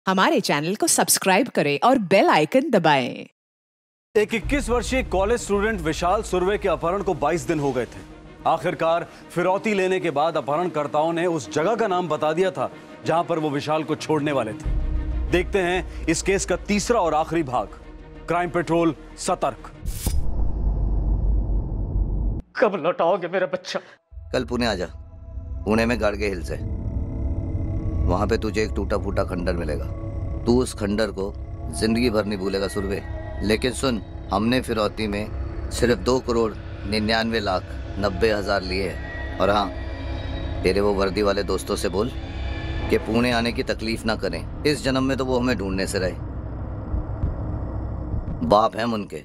हमारे चैनल को सब्सक्राइब करें और बेल आइकन दबाएं। एक 21 वर्षीय कॉलेज स्टूडेंट विशाल सुरवे के अपहरण को 22 दिन हो गए थे। आखिरकार फिरौती लेने के बाद अपहरणकर्ताओं ने उस जगह का नाम बता दिया था जहां पर वो विशाल को छोड़ने वाले थे। देखते हैं इस केस का तीसरा और आखिरी भाग, क्राइम पेट्रोल सतर्क। कब लौटाओगे मेरा बच्चा? कल पुणे आ जा। पुणे में गाड़गे हिल्स है, वहां पे तुझे एक टूटा फूटा खंडर मिलेगा। तू उस खंडर को जिंदगी भर नहीं भूलेगा सुरवे। लेकिन सुन, हमने फिरौती में सिर्फ 2,99,90,000 लिए हैं। और हाँ, तेरे वो वर्दी वाले दोस्तों से बोल कि पुणे आने की तकलीफ ना करें। इस जन्म में तो वो हमें ढूंढने से रहे। बाप हैं उनके।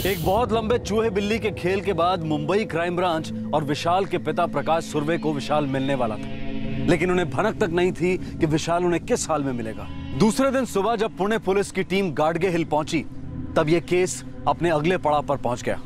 एक बहुत लंबे चूहे बिल्ली के खेल के बाद मुंबई क्राइम ब्रांच और विशाल के पिता प्रकाश सुरवे को विशाल मिलने वाला था, लेकिन उन्हें भनक तक नहीं थी कि विशाल उन्हें किस हाल में मिलेगा। दूसरे दिन सुबह जब पुणे पुलिस की टीम गाड़गे हिल पहुंची, तब यह केस अपने अगले पड़ाव पर पहुंच गया।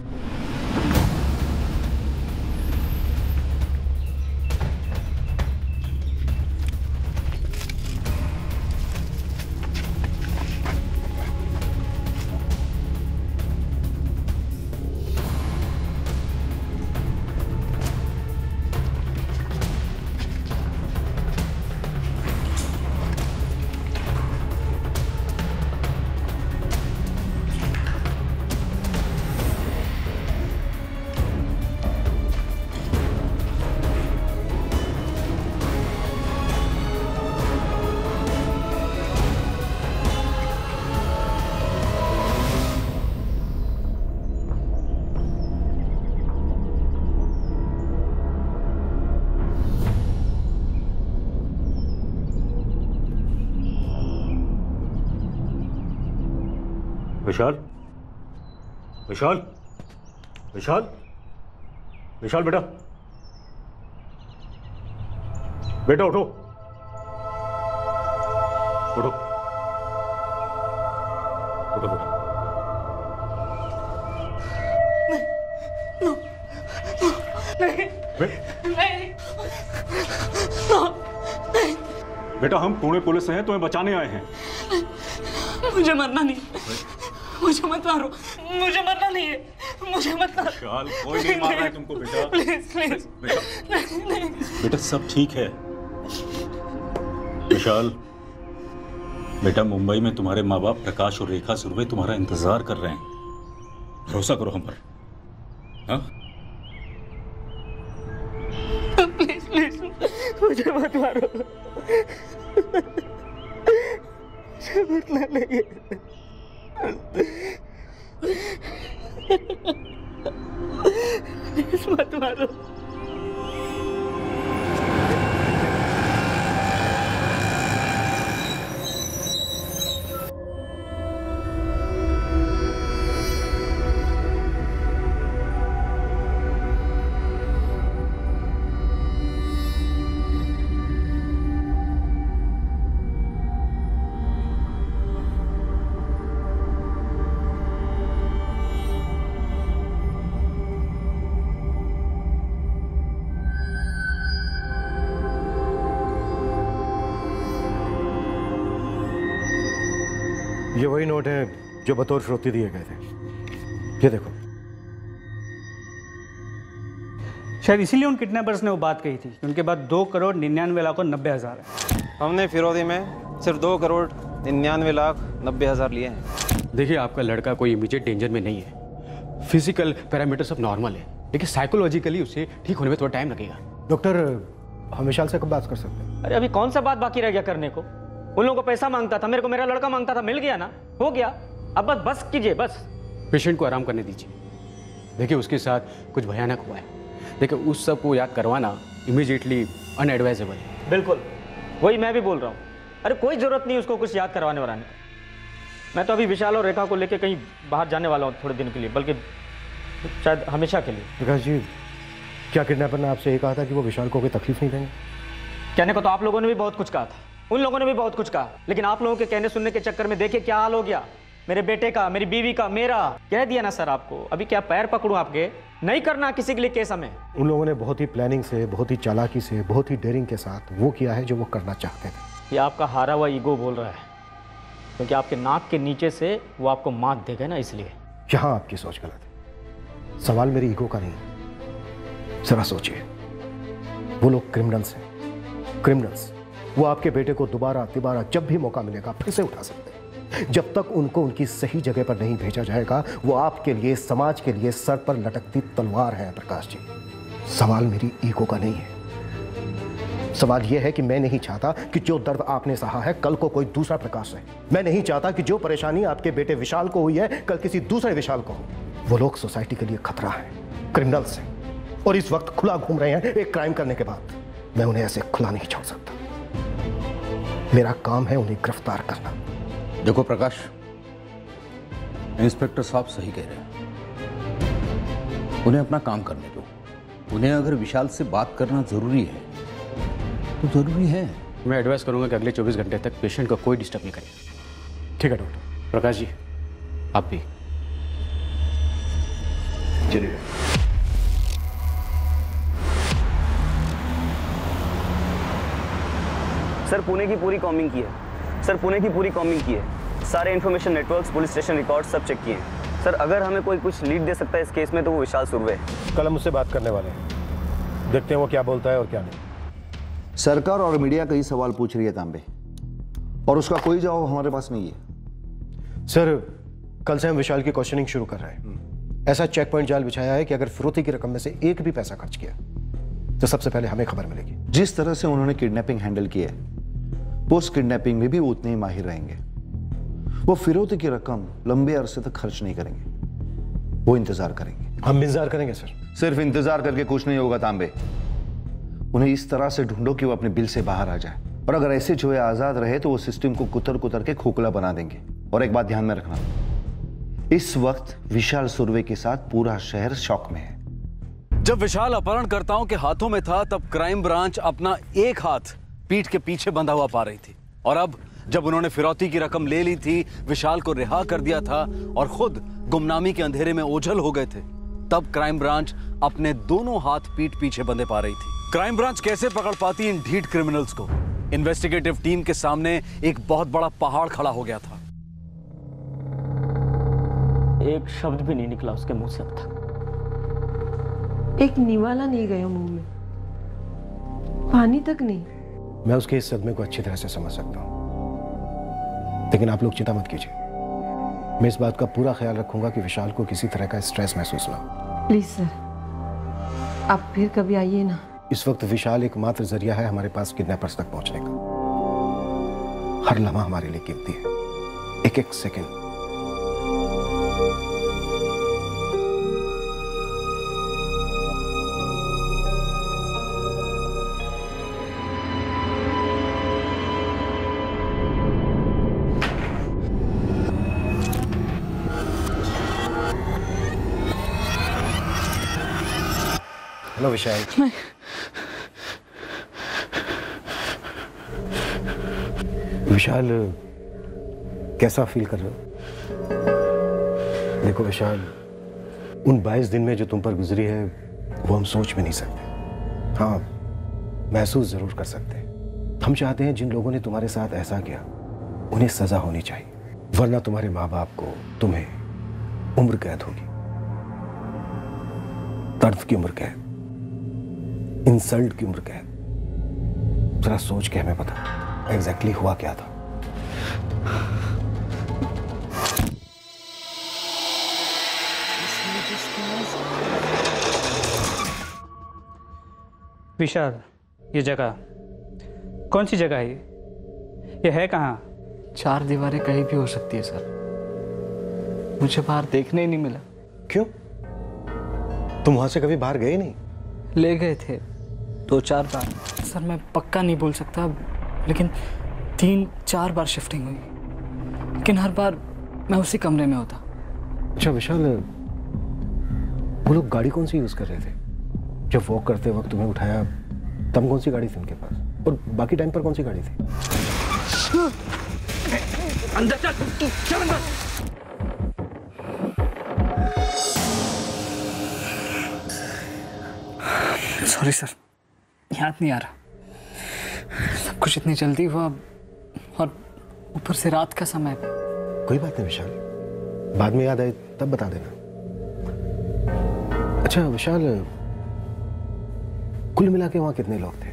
विशाल, विशाल, विशाल, विशाल बेटा, बेटा उठो, उठो, उठो बेटा। नहीं, बेटा हम पुणे पुलिस से हैं, तुम्हें बचाने आए हैं। मुझे मरना नहीं, मुझे मत मारो, मुझे मरना नहीं है, मुझे मत मारो। विशाल, कोई नहीं मार रहा है तुमको बेटा। प्लीज प्लीज बेटा, नहीं। बेटा सब ठीक है। विशाल बेटा, मुंबई में तुम्हारे माँ बाप प्रकाश और रेखा सुरवे तुम्हारा इंतजार कर रहे हैं। भरोसा करो हम पर। हाँ? प्लीज प्लीज मुझे मत मारो, मुझे मरना नहीं है। प्लीज मत मारो। ये वही नोट है जो बतौर फिरौती दिए गए थे। ये देखो। शायद इसीलिए उन किडनैपर्स ने वो बात कही थी, उनके बाद 2,99,90,000 है। हमने फिरौती में सिर्फ 2,99,90,000 लिए हैं। देखिए, आपका लड़का कोई इमीडिएट डेंजर में नहीं है। फिजिकल पैरामीटर सब नॉर्मल है, लेकिन साइकोलॉजिकली उसे ठीक होने में थोड़ा टाइम लगेगा। डॉक्टर, हम विशाल से कब बात कर सकते हैं? अरे अभी कौन सा बात बाकी रह गया करने को? उन लोगों को पैसा मांगता था, मेरे को मेरा लड़का मांगता था, मिल गया ना, हो गया। अब बस कीजिए, बस पेशेंट को आराम करने दीजिए। देखिए, उसके साथ कुछ भयानक हुआ है। देखिए, उस सब को याद करवाना इमीडिएटली अनएडवाइजेबल है। बिल्कुल, वही मैं भी बोल रहा हूँ। अरे कोई जरूरत नहीं उसको कुछ याद करवाने वाने। मैं तो अभी विशाल और रेखा को लेकर कहीं बाहर जाने वाला हूँ थोड़े दिन के लिए, बल्कि शायद हमेशा के लिए। प्रकाश जी, क्या किडनैपर ने आपसे ये कहा था कि वो विशाल को कोई तकलीफ नहीं देंगे? कहने को तो आप लोगों ने भी बहुत कुछ कहा था, उन लोगों ने भी बहुत कुछ कहा, लेकिन आप लोगों के कहने सुनने के चक्कर में देखिए क्या हाल हो गया। मेरे बेटे का, मेरी बीवी का, मेरा। कह दिया ना सर आपको, अभी क्या पैर पकड़ूं आपके? नहीं करना किसी के लिए केस हमें। उन लोगों ने बहुत ही प्लानिंग से, बहुत ही चालाकी से, बहुत ही डेयरिंग के साथ वो किया है जो वो करना चाहते थे। ये आपका हारा हुआ ईगो बोल रहा है, क्योंकि आपके नाक के नीचे से वो आपको मात देगा ना, इसलिए। यहाँ आपकी सोच गलत है। सवाल मेरी ईगो का नहीं है। जरा सोचिए, वो लोग क्रिमिनल्स हैं, क्रिमिनल्स। वो आपके बेटे को दोबारा तिबारा जब भी मौका मिलेगा फिर से उठा सकते हैं। जब तक उनको उनकी सही जगह पर नहीं भेजा जाएगा, वो आपके लिए, समाज के लिए सर पर लटकती तलवार है। प्रकाश जी, सवाल मेरी ईगो का नहीं है। सवाल यह है कि मैं नहीं चाहता कि जो दर्द आपने सहा है कल को कोई दूसरा प्रकाश है। मैं नहीं चाहता कि जो परेशानी आपके बेटे विशाल को हुई है कल किसी दूसरे विशाल को हो। वो लोग सोसाइटी के लिए खतरा है, क्रिमिनल्स हैं, और इस वक्त खुला घूम रहे हैं एक क्राइम करने के बाद। मैं उन्हें ऐसे खुला नहीं छोड़ सकता। मेरा काम है उन्हें गिरफ्तार करना। देखो प्रकाश, इंस्पेक्टर साहब सही कह रहे हैं। उन्हें अपना काम करने दो। उन्हें अगर विशाल से बात करना जरूरी है तो जरूरी है। मैं एडवाइस करूंगा कि अगले 24 घंटे तक पेशेंट का कोई डिस्टर्ब नहीं करें। ठीक है डॉक्टर। प्रकाश जी, आप भी चलिए। सर पुणे की पूरी कॉम्बिंग की है। सर पुणे की पूरी कॉम्बिंग की है। सारे information networks, police station record सब चेक किए हैं। सर अगर हमें कोई कुछ लीड दे सकता है इस केस में तो वो विशाल सुरवे है। कल हम उससे बात करने वाले हैं, देखते हैं वो क्या बोलता है और क्या नहीं। सरकार और मीडिया कई सवाल पूछ रही है तांबे, और उसका कोई जवाब हमारे पास नहीं है। सर कल से हम विशाल की क्वेश्चनिंग शुरू कर रहे हैं। ऐसा चेक पॉइंट जाल बिछाया है कि अगर फिरौती की रकम में से एक भी पैसा खर्च किया तो सबसे पहले हमें खबर मिलेगी। जिस तरह से उन्होंने किडनैपिंग हैंडल की है, पोस्ट किडनैपिंग में भी वो उतने ही माहिर रहेंगे। वो फिरौती की रकम लंबे अरसे तक खर्च नहीं करेंगे, वो इंतजार करेंगे। हम इंतजार करेंगे सर। सिर्फ इंतजार करके कुछ नहीं होगा तांबे। उन्हें इस तरह से ढूंढो कि वो अपने बिल से बाहर आ जाए, और अगर ऐसे जो है आजाद रहे तो वो सिस्टम को कुतर कुतर के खोखला बना देंगे। और एक बात ध्यान में रखना, इस वक्त विशाल सुरवे के साथ पूरा शहर शॉक में है। जब विशाल अपहरणकर्ताओं के हाथों में था तब क्राइम ब्रांच अपना एक हाथ पीठ के पीछे बंधा हुआ पा रही थी, और अब जब उन्होंने फिरौती की रकम ले ली थी, विशाल को रिहा कर दिया था और खुद गुमनामी के अंधेरे में ओझल हो गए थे, तब क्राइम ब्रांच अपने दोनों हाथ पीठ पीछे बंधे पा रही थी। क्राइम ब्रांच कैसे पकड़ पाती इन ढीठ क्रिमिनल्स को? इन्वेस्टिगेटिव टीम के सामने एक बहुत बड़ा पहाड़ खड़ा हो गया था। एक शब्द भी नहीं निकला उसके मुंह से अब तक। एक निवाला नहीं गया मुंह में, पानी तक नहीं। मैं उसके इस सदमे को अच्छी तरह से समझ सकता हूं, लेकिन आप लोग चिंता मत कीजिए। मैं इस बात का पूरा ख्याल रखूंगा कि विशाल को किसी तरह का स्ट्रेस महसूस ना हो। प्लीज सर, आप फिर कभी आइए ना। इस वक्त विशाल एकमात्र जरिया है हमारे पास किडनैपर्स तक पहुंचने का। हर लम्हा हमारे लिए कीमती है, एक एक सेकंड। हेलो विशाल। विशाल कैसा फील कर रहे हो? देखो विशाल, उन 22 दिन में जो तुम पर गुजरी है वो हम सोच भी नहीं सकते। हाँ, महसूस जरूर कर सकते हैं। हम चाहते हैं जिन लोगों ने तुम्हारे साथ ऐसा किया उन्हें सजा होनी चाहिए, वरना तुम्हारे माँ बाप को, तुम्हें उम्र कैद होगी, दर्द की उम्र कैद, इंसल्ट की उम्र कैद। जरा सोच के हमें बता एग्जैक्टली हुआ क्या था। विशाल, ये जगह कौन सी जगह है? ये है कहाँ? 4 दीवारें कहीं भी हो सकती है सर, मुझे बाहर देखने ही नहीं मिला। क्यों? तुम वहां से कभी बाहर गए नहीं? ले गए थे 2-4 बार सर, मैं पक्का नहीं बोल सकता, लेकिन 3-4 बार शिफ्टिंग हुई, लेकिन हर बार मैं उसी कमरे में होता। अच्छा विशाल, वो लोग गाड़ी कौन सी यूज कर रहे थे? जब वॉक करते वक्त तुम्हें उठाया तब कौन सी गाड़ी थी उनके पास, और बाकी टाइम पर कौन सी गाड़ी थी? अंदर चल, चल अंदर। सॉरी सर, याद नहीं आ रहा। सब कुछ इतनी जल्दी हुआ और ऊपर से रात का समय। कोई बात नहीं विशाल, बाद में याद आए तब बता देना। अच्छा विशाल, कुल मिला के वहां कितने लोग थे?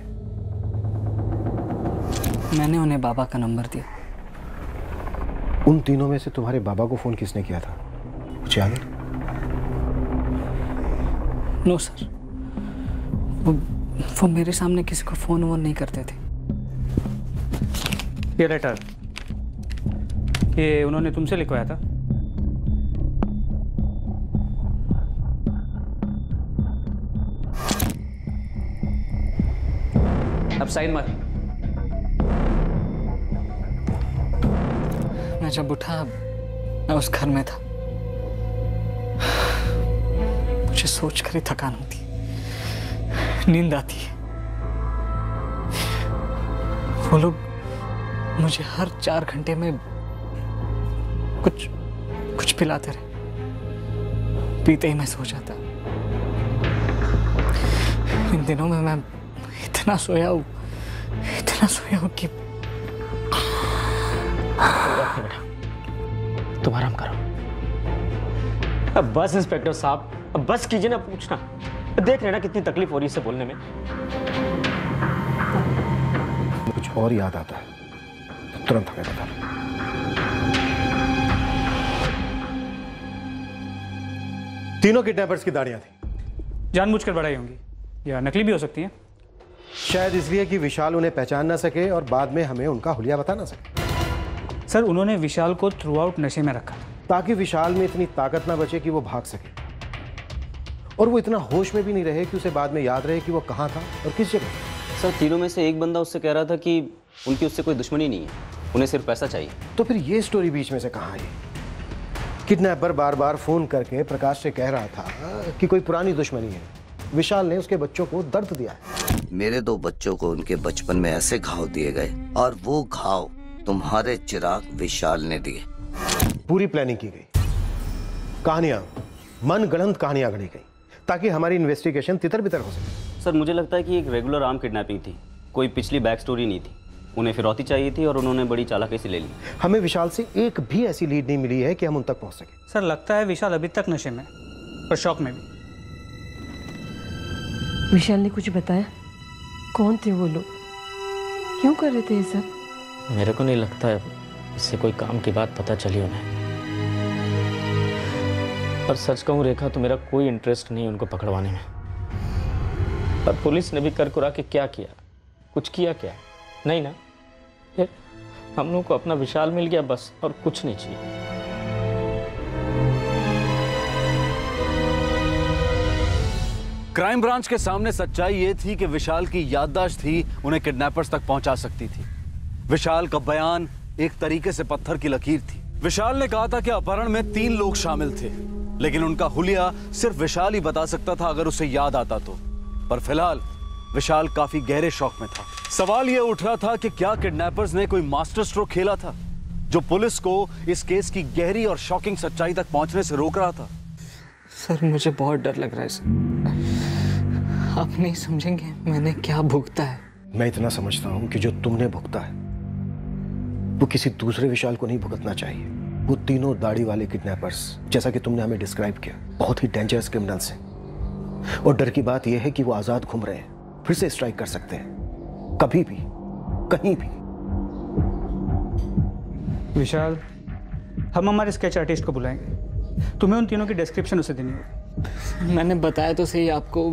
मैंने उन्हें बाबा का नंबर दिया। उन तीनों में से तुम्हारे बाबा को फोन किसने किया था, कुछ याद है? नो सर, वो मेरे सामने किसी को फोन वोन नहीं करते थे। ये लेटर ये उन्होंने तुमसे लिखवाया था? अब साइन मार। मैं जब उठा मैं उस घर में था। मुझे सोचकर ही थकान होती, नींद आती है। वो लोग मुझे हर 4 घंटे में कुछ पिलाते रहे, पीते ही मैं सो जाता। इन दिनों में मैं इतना सोया हूँ कि तुम आराम करो। अब बस इंस्पेक्टर साहब, अब बस कीजिए ना पूछना। देख रहे ना कितनी तकलीफ हो रही है इसे बोलने में। कुछ और याद आता है तो तुरंत हमें बता। तीनों किडनैपर्स की दाढ़ियां थी। जानबूझकर बढ़ाई होंगी या नकली भी हो सकती हैं। शायद इसलिए कि विशाल उन्हें पहचान ना सके और बाद में हमें उनका हुलिया बता ना सके। सर, उन्होंने विशाल को थ्रू आउट नशे में रखा था ताकि विशाल में इतनी ताकत ना बचे कि वो भाग सके, और वो इतना होश में भी नहीं रहे कि उसे बाद में याद रहे कि वो कहाँ था और किस जगह। सर, तीनों में से एक बंदा उससे कह रहा था कि उनकी उससे कोई दुश्मनी नहीं है, उन्हें सिर्फ पैसा चाहिए। तो फिर ये स्टोरी बीच में से कहाँ आई? किडनैपर बार बार फोन करके प्रकाश से कह रहा था कि कोई पुरानी दुश्मनी है। विशाल ने उसके बच्चों को दर्द दिया है। मेरे 2 बच्चों को उनके बचपन में ऐसे घाव दिए गए और वो घाव तुम्हारे चिराग विशाल ने दिए। पूरी प्लानिंग की गई, कहानियां, मनगढ़ंत कहानियां गढ़ी गई ताकि हमारी इन्वेस्टिगेशन तितर बितर हो सके। सर, मुझे लगता है कि एक रेगुलर आर्म किडनैपिंग थी, कोई पिछली बैक स्टोरी नहीं थी। उन्हें फिरौती चाहिए थी और उन्होंने बड़ी चालाकी से ले ली। हमें विशाल से एक भी ऐसी लीड नहीं मिली है कि हम उन तक पहुंच सके। सर, लगता है विशाल अभी तक नशे में और शौक में भी। विशाल ने कुछ बताया? कौन थे वो लोग, क्यों कर रहे थे ये सब? मेरे को नहीं लगता है इससे कोई काम की बात पता चली उन्हें। पर सच कहूँ रेखा, तो मेरा कोई इंटरेस्ट नहीं उनको पकड़वाने में। पर पुलिस ने भी कर कुरा के क्या किया? कुछ किया क्या? नहीं ना। फिर हम लोग को अपना विशाल मिल गया बस, और कुछ नहीं चाहिए। क्राइम ब्रांच के सामने सच्चाई ये थी कि विशाल की याददाश्त थी उन्हें किडनैपर्स तक पहुंचा सकती थी। विशाल का बयान एक तरीके से पत्थर की लकीर थी। विशाल ने कहा था कि अपहरण में 3 लोग शामिल थे, लेकिन उनका हुलिया सिर्फ विशाल ही बता सकता था अगर उसे याद आता तो। पर फिलहाल विशाल काफी गहरे शौक में था। सवाल यह उठ रहा था कि क्या किडनैपर्स ने कोई मास्टर स्ट्रोक खेला था जो पुलिस को इस केस की गहरी और शॉकिंग सच्चाई तक पहुंचने से रोक रहा था। सर, मुझे बहुत डर लग रहा है सर। आप नहीं समझेंगे मैंने क्या भुगता है। मैं इतना समझता हूं कि जो तुमने भुगता है वो किसी दूसरे विशाल को नहीं भुगतना चाहिए। वो तीनों दाढ़ी वाले किडनैपर्स, जैसा कि तुमने हमें डिस्क्राइब किया, बहुत ही डेंजरस क्रिमिनल्स हैं। और डर की बात यह है कि वो आजाद घूम रहे हैं, फिर से स्ट्राइक कर सकते हैं, कभी भी, कहीं भी। विशाल, हम हमारे स्केच आर्टिस्ट को बुलाएंगे। तुम्हें उन तीनों की डिस्क्रिप्शन उसे देनी होगी। मैंने बताया तो सही आपको,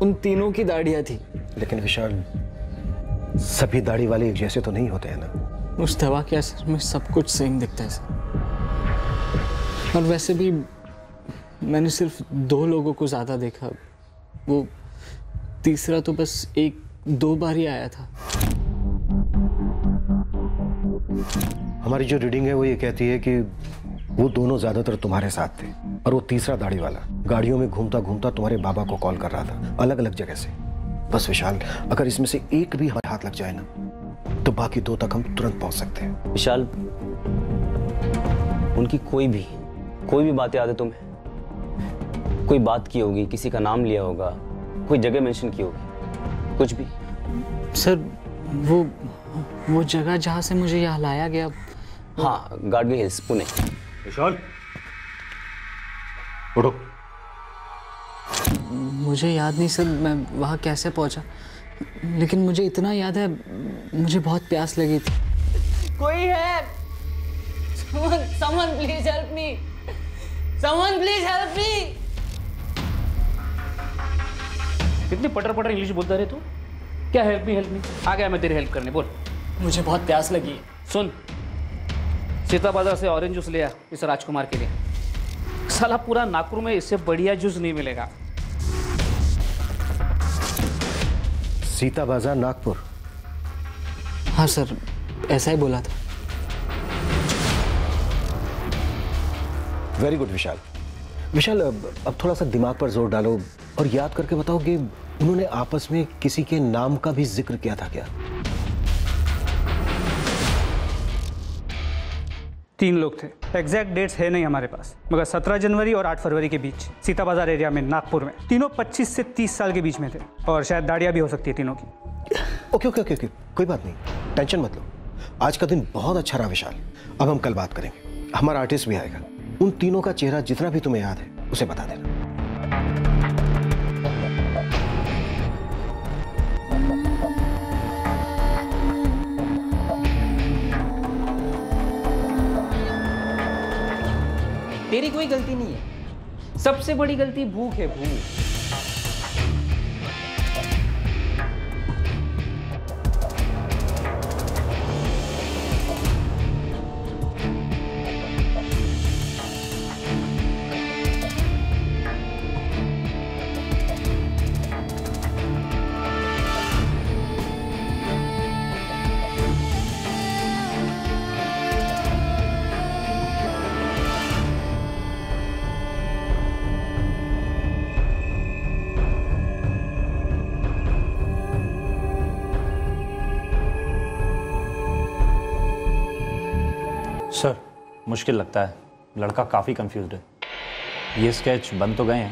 उन तीनों की दाढ़ियां थी। लेकिन विशाल, सभी दाढ़ी वाले एक जैसे तो नहीं होते हैं ना। उस दवा के असर में सब कुछ सेम दिखता है सर। और वैसे भी मैंने सिर्फ 2 लोगों को ज्यादा देखा, वो तीसरा तो बस 1-2 बार ही आया था। हमारी जो रीडिंग है वो ये कहती है कि वो दोनों ज्यादातर तुम्हारे साथ थे, और वो तीसरा दाढ़ी वाला गाड़ियों में घूमता घूमता तुम्हारे बाबा को कॉल कर रहा था, अलग अलग जगह से। बस विशाल, अगर इसमें से एक भी हमारे हाथ लग जाए ना, तो बाकी 2 तक हम तुरंत पहुंच सकते हैं। विशाल, उनकी कोई भी बात याद है तुम्हें? कोई बात की होगी, किसी का नाम लिया होगा, कोई जगह मेंशन की होगी, कुछ भी? सर वो जगह जहाँ से मुझे यहाँ लाया गया। हाँ, गाडगिल हिल्स, पुणे। विशाल उठो। मुझे याद नहीं सर मैं वहाँ कैसे पहुँचा, लेकिन मुझे इतना याद है मुझे बहुत प्यास लगी थी। कोई है? Someone please help me. Someone please help me. कितनी पटर पटर इंग्लिश बोलता रहे तू? क्या हेल्प मी? आ गया मैं तेरी हेल्प करने, बोल। मुझे बहुत प्यास लगी। सुन, सीता बाजार से ऑरेंज जूस ले आ इस राजकुमार के लिए। साला पूरा नागपुर में इससे बढ़िया जूस नहीं मिलेगा। सीता बाजार नागपुर? हाँ सर, ऐसा ही बोला था। वेरी गुड विशाल। विशाल अब थोड़ा सा दिमाग पर जोर डालो और याद करके बताओ कि उन्होंने आपस में किसी के नाम का भी जिक्र किया था क्या? 3 लोग थे, एग्जैक्ट डेट्स है नहीं हमारे पास, मगर 17 जनवरी और 8 फरवरी के बीच सीता बाजार एरिया में नागपुर में। तीनों 25 से 30 साल के बीच में थे और शायद दाढ़ियाँ भी हो सकती है तीनों की। ओके, कोई बात नहीं, टेंशन मत लो। आज का दिन बहुत अच्छा रहा विशाल। अब हम कल बात करेंगे, हमारा आर्टिस्ट भी आएगा। उन तीनों का चेहरा जितना भी तुम्हें याद है उसे बता देना। तेरी कोई गलती नहीं है, सबसे बड़ी गलती भूख है, भूख। सर, मुश्किल लगता है, लड़का काफ़ी कंफ्यूज्ड है। ये स्केच बन तो गए हैं,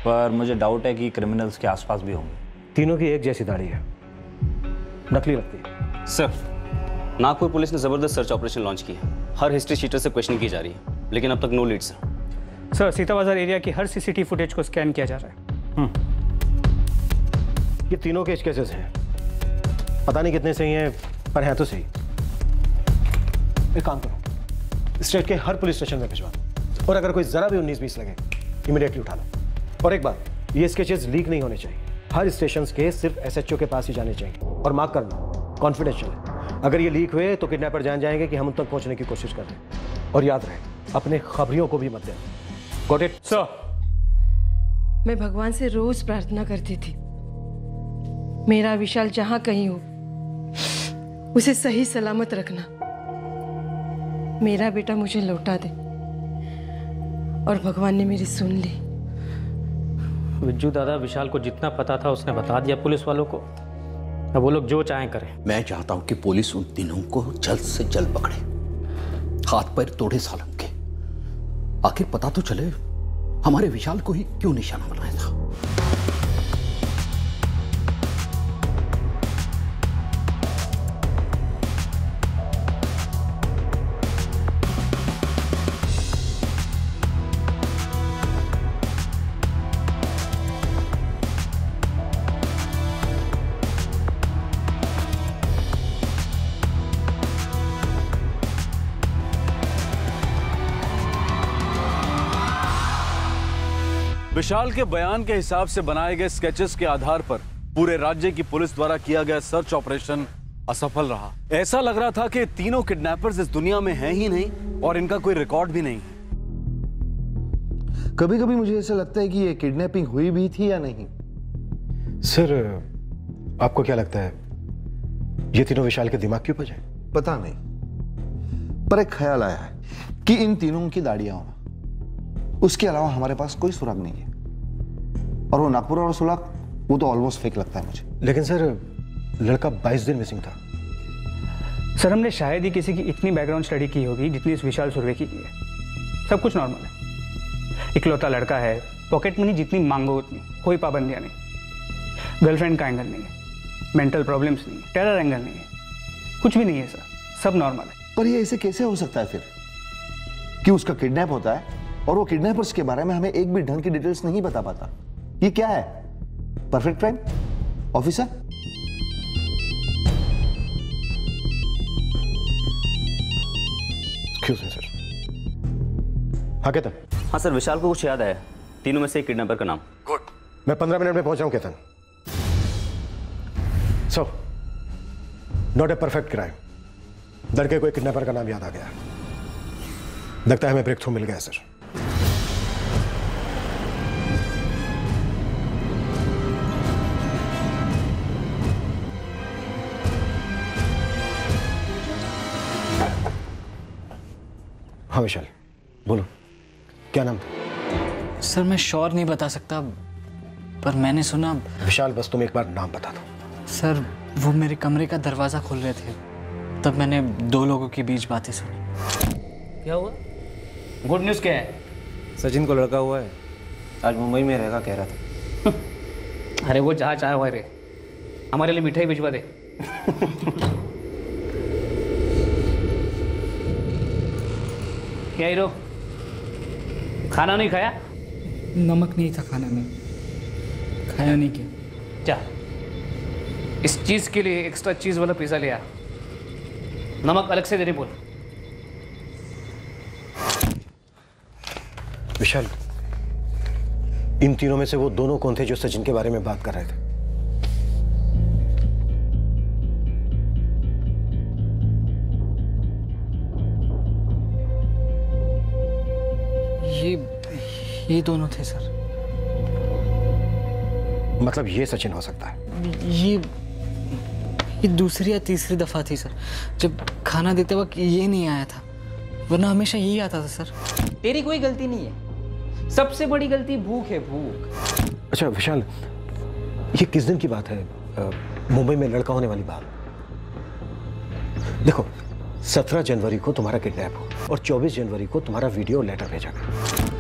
पर मुझे डाउट है कि क्रिमिनल्स के आसपास भी होंगे। तीनों की एक जैसी दाढ़ी है, नकली लगती है। सर, नागपुर पुलिस ने जबरदस्त सर्च ऑपरेशन लॉन्च की है। हर हिस्ट्री शीटर से क्वेश्चनिंग की जा रही है, लेकिन अब तक no lead sir. Sir, Sita Bazar area की हर सीसीटीवी फुटेज को स्कैन किया जा रहा है। ये तीनों के केसेस हैं, पता नहीं कितने सही हैं, पर हैं तो सही। एक काम करो, स्टेट के हर पुलिस स्टेशन में भिजवा दो, और अगर कोई जरा भी 19-20 लगे इमीडिएटली उठा लो। और एक बात, ये स्केचेस लीक नहीं होने चाहिए। हर स्टेशन के सिर्फ SHO के पास ही जाने चाहिए। और मार्क करना, कॉन्फिडेंशियल है। अगर ये लीक हुए तो किडनैपर जान जाएंगे कि हम उन तक पहुंचने की कोशिश कर रहे हैं। और याद रहे, अपने खबरियों को भी मत देना। Got it? सर, मैं भगवान से रोज प्रार्थना करती थी, मेरा विशाल जहां कहीं हो उसे सही सलामत रखना, मेरा बेटा मुझे लौटा दे। और भगवान ने मेरी सुन ली। विज्जू दादा, विशाल को जितना पता था उसने बता दिया पुलिस वालों को। अब वो लोग जो चाहें करें। मैं चाहता हूं कि पुलिस उन तीनों को जल्द से जल्द पकड़े, हाथ पैर तोड़े सालन के। आखिर पता तो चले हमारे विशाल को ही क्यों निशाना बनाया था। विशाल के बयान के हिसाब से बनाए गए स्केचेस के आधार पर पूरे राज्य की पुलिस द्वारा किया गया सर्च ऑपरेशन असफल रहा। ऐसा लग रहा था कि तीनों किडनैपर्स इस दुनिया में हैं ही नहीं और इनका कोई रिकॉर्ड भी नहीं है। कभी कभी मुझे ऐसा लगता है कि ये किडनैपिंग हुई भी थी या नहीं। सर, आपको क्या लगता है ये तीनों विशाल के दिमाग के ऊपर जाए? पता नहीं, पर एक ख्याल आया है कि इन तीनों की दाढ़ियां होना, उसके अलावा हमारे पास कोई सुराग नहीं है। और वो नागपुर और सुराग, वो तो ऑलमोस्ट फेक लगता है मुझे। लेकिन सर, लड़का 22 दिन मिसिंग था। सर, हमने शायद ही किसी की इतनी बैकग्राउंड स्टडी की होगी जितनी इस विशाल सुर्वे की है। सब कुछ नॉर्मल है, इकलौता लड़का है, पॉकेट मनी जितनी मांगो उतनी, कोई पाबंदियां नहीं। गर्लफ्रेंड का एंगल नहीं है, मेंटल प्रॉब्लम्स नहीं है, टेरर एंगल नहीं है, कुछ भी नहीं है सर, सब नॉर्मल है। पर ये ऐसे कैसे हो सकता है फिर कि उसका किडनैप होता है और वो किडनैपर्स के बारे में हमें एक भी ढंग की डिटेल्स नहीं बता पाता? ये क्या है? Perfect crime officer? Excuse me sir. हाँ केतन। हाँ सर, विशाल को कुछ याद है, तीनों में से एक किडनैपर का नाम। गुड, मैं 15 मिनट में पहुंच रहा हूं Ketan. So not a perfect crime, लड़के को एक किडनैपर का नाम याद आ गया। लगता है हमें ब्रेक थ्रू मिल गया सर। हाँ विशाल बोलो, क्या नाम था? सर मैं श्योर नहीं बता सकता, पर मैंने सुना। विशाल बस तुम एक बार नाम बता दो। सर वो मेरे कमरे का दरवाज़ा खोल रहे थे, तब मैंने दो लोगों के बीच बातें सुनी। क्या हुआ? गुड न्यूज़ क्या है? सचिन को लड़का हुआ है, आज मुंबई में रहेगा कह रहा था। अरे वो जहाँ चाहे हुआ रे, हमारे लिए मिठाई भिजवा दे। क्या हीरो, खाना नहीं खाया? नमक नहीं था खाने में, खाया नहीं क्या? जा, इस चीज़ के लिए एक्स्ट्रा चीज़ वाला पिज़्ज़ा ले आ, नमक अलग से देने बोल। विशाल, इन तीनों में से वो दोनों कौन थे जो सचिन के बारे में बात कर रहे थे? ये दोनों थे सर। मतलब ये सचिन हो सकता है? ये दूसरी या तीसरी दफा थी सर जब खाना देते वक्त ये नहीं आया था, वरना हमेशा यही आता था सर। तेरी कोई गलती नहीं है, सबसे बड़ी गलती भूख है, भूख। अच्छा विशाल, ये किस दिन की बात है? मुंबई में लड़का होने वाली बात? देखो 17 जनवरी को तुम्हारा किडनैप हो और 24 जनवरी को तुम्हारा वीडियो लेटर भेजा गया।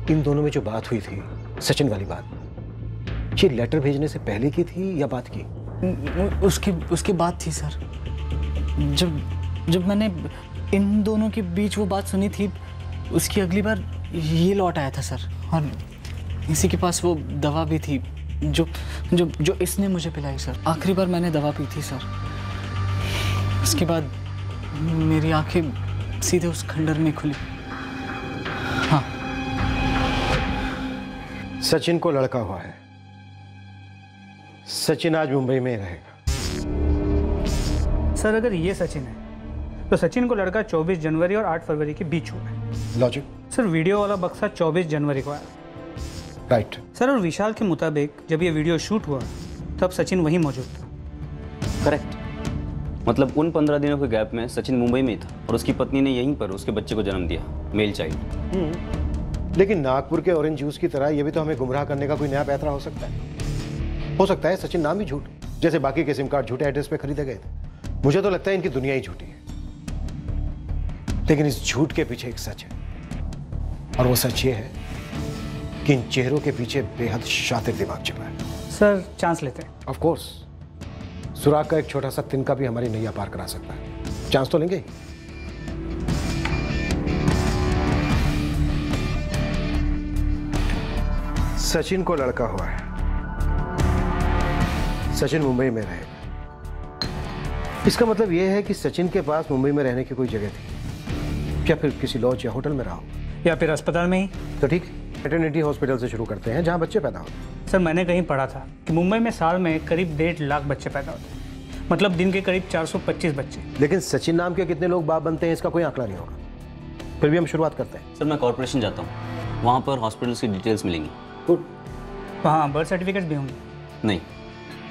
इन दोनों में जो बात हुई थी, सचिन वाली बात, ये लेटर भेजने से पहले की थी या बाद की? उसके बाद थी सर। जब मैंने इन दोनों के बीच वो बात सुनी थी, उसकी अगली बार ये लौट आया था सर, और इसी के पास वो दवा भी थी जो इसने मुझे पिलाई सर। आखिरी बार मैंने दवा पी थी सर, उसके बाद मेरी आंखें सीधे उस खंडर में खुली। हाँ, सचिन को लड़का हुआ है। सचिन आज मुंबई में रहेगा। सर अगर ये सचिन है तो सचिन को लड़का 24 जनवरी और 8 फरवरी के बीच हुआ है। लॉजिक? सर वीडियो वाला बक्सा 24 जनवरी को आया। राइट। सर और विशाल के मुताबिक जब ये वीडियो शूट हुआ तब सचिन वहीं मौजूद था। करेक्ट, मतलब उन 15 दिनों के गैप में सचिन मुंबई में था और उसकी पत्नी ने यहीं पर उसके बच्चे को जन्म दिया, मेल चाइल्ड। लेकिन नागपुर के ऑरेंज जूस की तरह ये भी तो हमें गुमराह करने का कोई नया पैतरा हो सकता है। हो सकता है सचिन नाम ही झूठ, जैसे बाकी के सिम कार्ड झूठे एड्रेस पे खरीदे गए थे। मुझे तो लगता है इनकी दुनिया ही झूठी है, लेकिन इस झूठ के पीछे एक सच है, और वो सच ये है कि इन चेहरों के पीछे बेहद शातिर दिमाग छिपा है। सर चांस लेते हैं। ऑफ कोर्स, सुराग का एक छोटा सा तिनका भी हमारी नैया पार करा सकता है। चांस तो लेंगे। सचिन को लड़का हुआ है, सचिन मुंबई में रहेगा। इसका मतलब यह है कि सचिन के पास मुंबई में रहने की कोई जगह थी, क्या फिर किसी लॉज या होटल में रहा हो, या फिर अस्पताल में ही? तो ठीक, मैटरनिटी हॉस्पिटल से शुरू करते हैं जहां बच्चे पैदा होते हैं। सर मैंने कहीं पढ़ा था कि मुंबई में साल में करीब 1.5 लाख बच्चे पैदा होते हैं, मतलब दिन के करीब 425 बच्चे। लेकिन सचिन नाम के कितने लोग बाप बनते हैं इसका कोई आंकड़ा नहीं होगा। फिर भी हम शुरुआत करते हैं। सर मैं कॉर्पोरेशन जाता हूँ, वहाँ पर हॉस्पिटल्स की डिटेल्स मिलेंगी। गुड। वहाँ बर्थ सर्टिफिकेट भी होंगे? नहीं,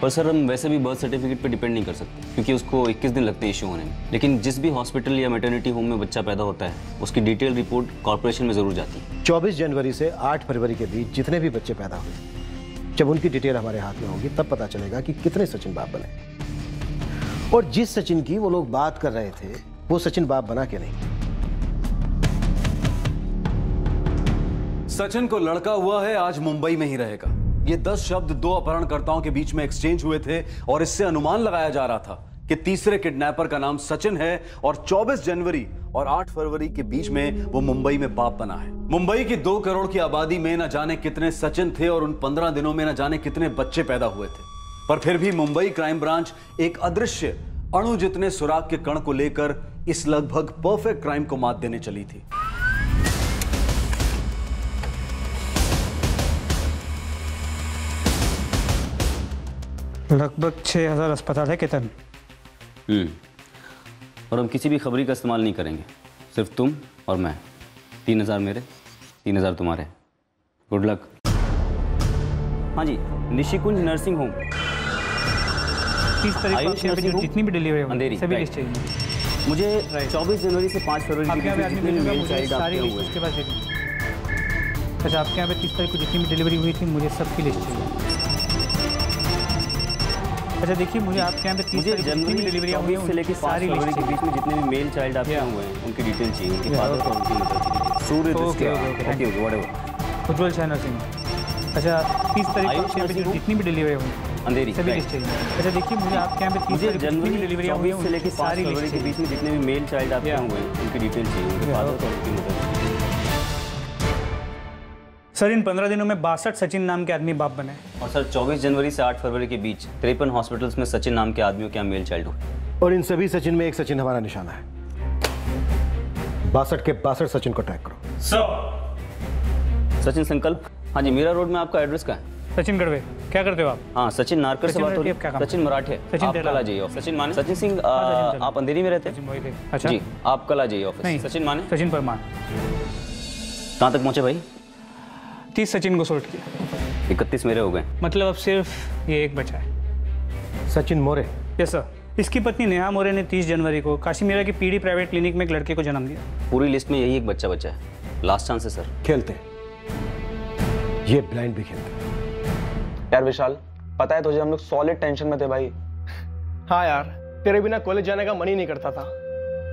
पर सर हम वैसे भी बर्थ सर्टिफिकेट पे डिपेंड नहीं कर सकते, क्योंकि उसको 21 दिन लगते हैं इशू होने में। लेकिन जिस भी हॉस्पिटल या मैटरनिटी होम में बच्चा पैदा होता है, उसकी डिटेल रिपोर्ट कॉर्पोरेशन में ज़रूर जाती है। 24 जनवरी से 8 फरवरी के बीच जितने भी बच्चे पैदा हुए, जब उनकी डिटेल हमारे हाथ में होगी तब पता चलेगा कि कितने सचिन बाप बने, और जिस सचिन की वो लोग बात कर रहे थे वो सचिन बाप बना के नहीं। सचिन को लड़का हुआ है, आज मुंबई में ही रहेगा। ये 10 शब्द 2 अपहरणकर्ताओं के बीच में एक्सचेंज हुए थे और इससे अनुमान लगाया जा रहा था कि तीसरे किडनैपर का नाम सचिन है और 24 जनवरी और 8 फरवरी के बीच में वो मुंबई में बाप बना है। मुंबई की 2 करोड़ की आबादी में न जाने कितने सचिन थे और उन 15 दिनों में न जाने कितने बच्चे पैदा हुए थे, पर फिर भी मुंबई क्राइम ब्रांच एक अदृश्य अणु जितने सुराग के कण को लेकर इस लगभग परफेक्ट क्राइम को मात देने चली थी। लगभग 6000 अस्पताल है केतन। और हम किसी भी खबरी का इस्तेमाल नहीं करेंगे, सिर्फ तुम और मैं। 3000 मेरे, 3000 तुम्हारे। Good luck. हाँ जी, निशिकुंज नर्सिंग होम, 30 तारीख को जितनी भी डिलीवरी होगी सभी लिस्ट चाहिए मुझे। 24 जनवरी से 5 फरवरी के बीच जितने भी मेल चाइल्ड आपके हुए उसके बाद अच्छा, आपके यहाँ पे 30 तारीख को जितनी भी डिलीवरी हुई थी मुझे सबकी लिस्ट चाहिए। अच्छा देखिए, मुझे आपके यहाँ पे 30 तारीख को जितनी भी डिलीवरी हुई है से लेकर 5 फरवरी के बीच में जितने भी मेल चाइल्ड आपके हुए हैं उनकी डिटेल चाहिए, उनके फादर और उनकी मदर की। सूर्य उज्जवल शाह नर्सिंग। अच्छा 30 तारीख को जितनी भी डिलीवरी हुई अंधेरी सभी लिस्ट चाहिए। अच्छा देखिए, मुझे आपके यहाँ पे 30 तारीख को जितनी भी डिलीवरी हुई है से लेकर 5 फरवरी के बीच में जितने भी मेल चाइल्ड आपके हुए हैं उनकी डिटेल चाहिए, उनके फादर और उनकी मदर की। सर इन 15 दिनों में 62 सचिन नाम के आदमी बाप बने। और सर 24 जनवरी से 8 फरवरी के बीच 53 हॉस्पिटल्स में सचिन नाम के आदमियों के यहाँ मेल चाइल्ड हुए। और इन सभी सचिन में एक सचिन हमारा निशाना है। 62 के 62 सचिन को ट्रैक करो। सर सचिन संकल्प। हाँ जी, मीरा रोड में आपका एड्रेस क्या है? सचिन गढ़वे। क्या करते हो आप? हाँ, सचिन नारकर से बात हो रही है। सचिन मराठे। आप कल आ जाइए ऑफिस। सचिन माने। सचिन सिंह, आप अंधेरी में रहते हैं? अच्छा जी, आप कल आ जाइए ऑफिस। सचिन माने। सचिन परमार। कहाँ तक पहुँचे भाई? 30 सचिन को सोल्ट किया, 31 मेरे हो गए। मतलब अब सिर्फ ये एक बचा है, सचिन मोरे। Yes sir. इसकी पत्नी नेहा मोरे ने 30 जनवरी को काशीमीरा की पीडी प्राइवेट क्लिनिक में एक लड़के को जन्म दिया। पूरी लिस्ट में यही एक बच्चा बचा है, लास्ट चांस है सर। खेलते ये ब्लाइंड भी खेलते। यार विशाल, पता है तुझे हम लोग सॉलिड टेंशन में थे भाई। हाँ यार, तेरे बिना कॉलेज जाने का मन ही नहीं करता था।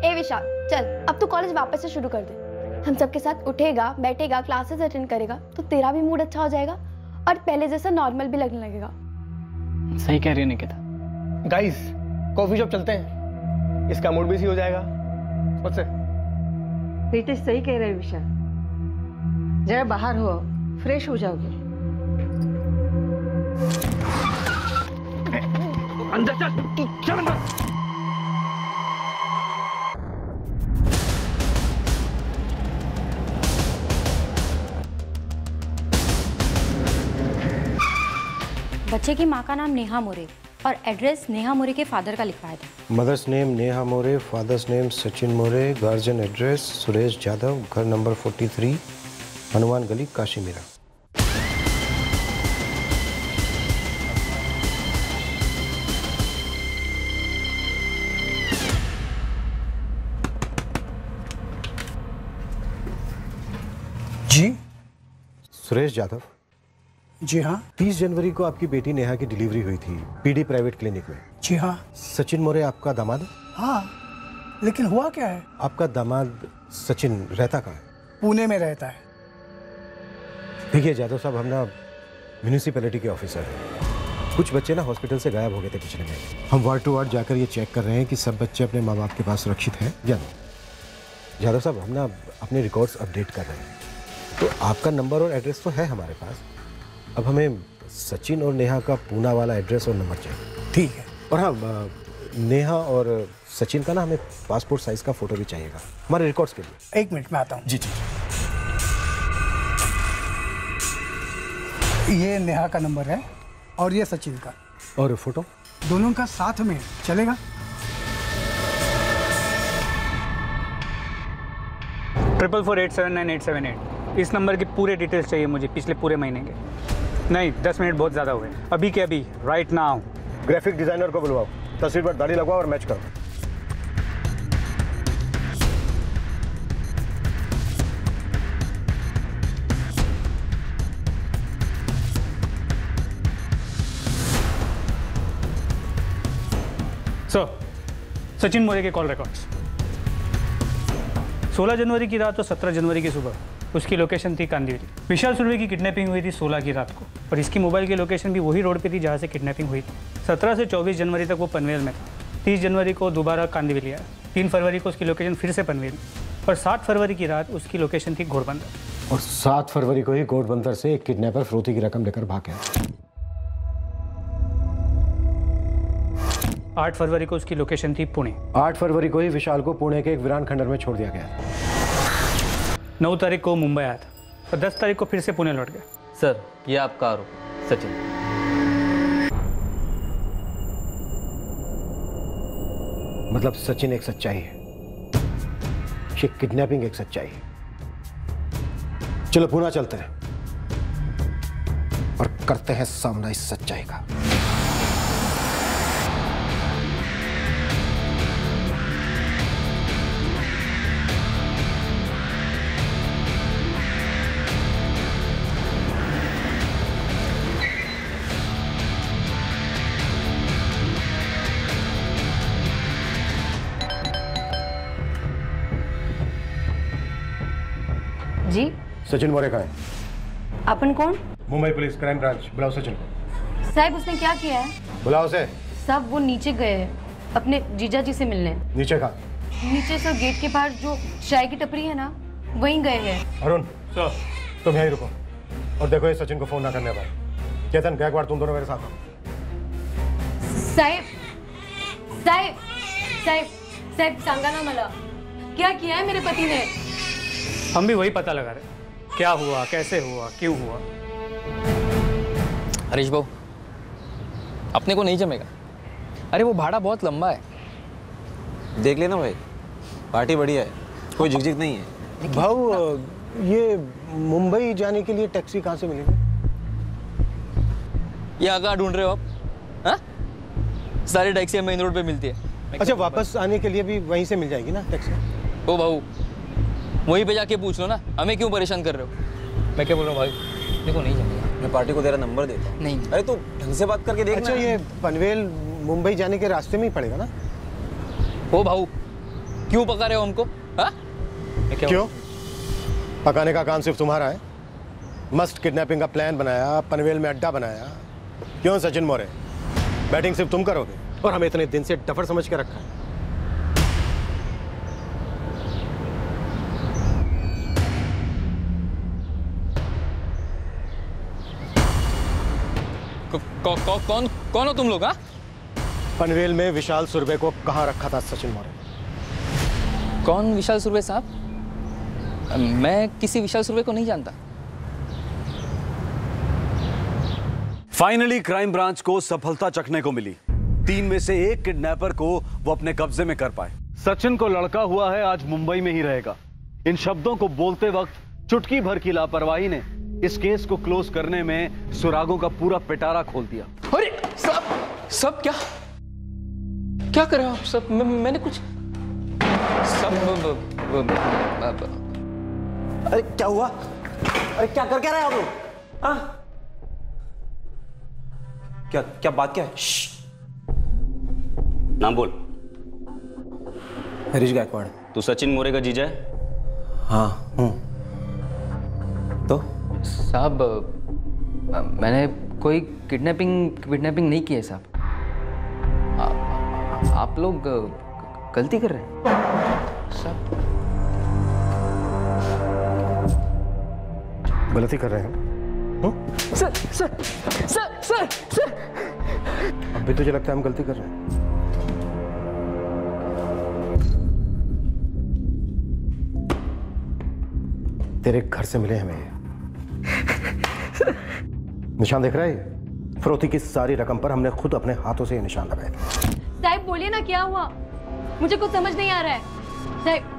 ए विशाल चल, अब तू कॉलेज वापस से शुरू कर दे। हम सबके साथ उठेगा, बैठेगा, क्लासेस अटेंड करेगा तो तेरा भी मूड अच्छा हो जाएगा और पहले जैसा नॉर्मल भी लगने लगेगा। सही कह रही है निकिता। गाइस, कॉफी शॉप चलते हैं, इसका मूड भी सही हो जाएगा। मुझसे रितेश सही कह रहे विशाल, जरा बाहर हो, फ्रेश हो जाओगे। अंदर चल अंदर। बच्चे की माँ का नाम नेहा मोरे और एड्रेस नेहा मोरे के फादर का लिखवाया था। मदर्स नेम नेहा मोरे, father's name Sachin More, guardian address Suresh Jadhav, घर नंबर 43, हनुमान गली, काशीमीरा। जी सुरेश जाधव। जी हाँ। 30 जनवरी को आपकी बेटी नेहा की डिलीवरी हुई थी पीडी प्राइवेट क्लिनिक में। जी हाँ। सचिन मोरे आपका दामाद है? हाँ, लेकिन हुआ क्या है? आपका दामाद सचिन रहता कहाँ है? पुणे में रहता है। देखिए जाधव साहब, हम ना म्यूनिसिपैलिटी के ऑफिसर हैं। कुछ बच्चे ना हॉस्पिटल से गायब हो गए थे पिछले महीने। हम वार्ड टू वार्ड जाकर ये चेक कर रहे हैं कि सब बच्चे अपने माँ बाप के पास सुरक्षित हैं या नहीं। जाधव साहब, हम ना अपने रिकॉर्ड्स अपडेट कर रहे हैं, तो आपका नंबर और एड्रेस तो है हमारे पास। अब हमें सचिन और नेहा का पूना वाला एड्रेस और नंबर चाहिए। ठीक है। और हाँ, नेहा और सचिन का ना हमें पासपोर्ट साइज का फोटो भी चाहिएगा हमारे रिकॉर्ड्स के लिए। 1 मिनट में आता हूँ। जी जी। ये नेहा का नंबर है और ये सचिन का। और फोटो दोनों का साथ में चलेगा? ट्रिपल 48797878 इस नंबर के पूरे डिटेल्स चाहिए मुझे, पिछले पूरे महीने के। नहीं, 10 मिनट बहुत ज़्यादा हुए। अभी के अभी, राइट नाउ। ग्राफिक डिजाइनर को बुलवाओ, तस्वीर पर दाढ़ी लगवाओ और मैच करो। सचिन मोरे के कॉल रिकॉर्ड्स 16 जनवरी की रात और 17 जनवरी की सुबह उसकी लोकेशन थी कांदिवली। विशाल सुर्वे की किडनैपिंग हुई थी 16 की रात को और इसकी मोबाइल की लोकेशन भी वही रोड पे थी जहाँ से किडनैपिंग हुई थी। 17 से 24 जनवरी तक वो पनवेल में था। 30 जनवरी को दोबारा कांदिवली आया। 3 फरवरी को उसकी लोकेशन फिर से पनवेल और 7 फरवरी की रात उसकी लोकेशन थी घोड़बंदर। और 7 फरवरी को ही घोड़बंदर से एक किडनैपर फिरौती की रकम लेकर भाग गया। 8 फरवरी को उसकी लोकेशन थी पुणे। 8 फरवरी को ही विशाल को पुणे के एक वीरान खंडर में छोड़ दिया गया। 9 तारीख को मुंबई आया था और 10 तारीख को फिर से पुणे लौट गया। सर, ये आपका आरोप सचिन। मतलब सचिन एक सच्चाई है, ये किडनैपिंग एक सच्चाई है। चलो पुणे चलते हैं और करते हैं सामना इस सच्चाई का। जी सचिन मोरे कहाँ है? अपन कौन? Mumbai police crime branch. बुलाओ सचिन को। साहब उसने क्या किया है? बुलाओ उसे। साहब वो नीचे गए हैं अपने जीजा जी से मिलने। नीचे का? नीचे सर गेट के बाहर जो चाय की टपरी है ना वहीं गए हैं। अरुण सर, तुम यहीं रुको और देखो ये सचिन को फोन ना करने पर। चेतन गायकवाड़, तुम दोनों मेरे साथ हो। साहेब साहेब साहेब साहेब सांगा ना मला क्या किया है मेरे पति ने? हम भी वही पता लगा रहे क्या हुआ, कैसे हुआ, क्यों हुआ। हरीश भाऊ, अपने को नहीं जमेगा। अरे वो भाड़ा बहुत लंबा है। देख लेना भाई, पार्टी बढ़िया है, कोई झिकझिक नहीं है। भाऊ, ये मुंबई जाने के लिए टैक्सी कहाँ से मिलेगी? यहाँ कहाँ ढूंढ रहे हो आप? हाँ? सारी टैक्सी मेन रोड पे मिलती है। अच्छा, वापस आने के लिए भी वहीं से मिल जाएगी ना टैक्सी? ओ भाऊ, वहीं पे जाके पूछ लो ना, हमें क्यों परेशान कर रहे हो? मैं क्या बोल रहा हूँ भाई, देखो नहीं जमेगा। मैं पार्टी को तेरा नंबर देता हूँ। नहीं। अरे तू ढंग से बात करके देख। अच्छा, ये पनवेल मुंबई जाने के रास्ते में ही पड़ेगा ना? ओ भाऊ, क्यों पका रहे हो हमको? हाँ? क्यों? पकाने का काम सिर्फ तुम्हारा है? मस्त किडनैपिंग का प्लान बनाया, पनवेल में अड्डा बनाया। क्यों सचिन मोरे, बैटिंग सिर्फ तुम करोगे और हमें इतने दिन से डफर समझ के रखा है। कौन हो तुम लोग? हाँ? पनवेल में विशाल सुर्वे को कहाँ रखा था सचिन मोरे? कौन विशाल सुर्वे साहब? मैं किसी विशाल सुर्वे को नहीं जानता। फाइनली क्राइम ब्रांच को सफलता चखने को मिली। 3 में से 1 किडनैपर को वो अपने कब्जे में कर पाए। सचिन को लड़का हुआ है, आज मुंबई में ही रहेगा। इन शब्दों को बोलते वक्त चुटकी भर की लापरवाही ने इस केस को क्लोज करने में सुरागों का पूरा पिटारा खोल दिया। अरे सब क्या कर रहे हो आप सब? मैंने कुछ अरे क्या हुआ? अरे क्या कर क्या रहे हो आप लोग? हाँ? क्या बात क्या है? नाम बोल। हरीश गायकवाड़। तू सचिन मोरे का जीजा है? हाँ हूँ। तो साहब, मैंने कोई किडनैपिंग नहीं की है साहब। आप लोग गलती कर रहे हैं साहब। गलती कर रहे हैं? सर अब भी तुझे लगता है हम गलती कर रहे हैं? तेरे घर से मिले हमें ये निशान, देख रहा है? फिरौती की सारी रकम पर हमने खुद अपने हाथों से ये निशान लगाए थे। साहब बोलिए ना क्या हुआ, मुझे कुछ समझ नहीं आ रहा है साहब।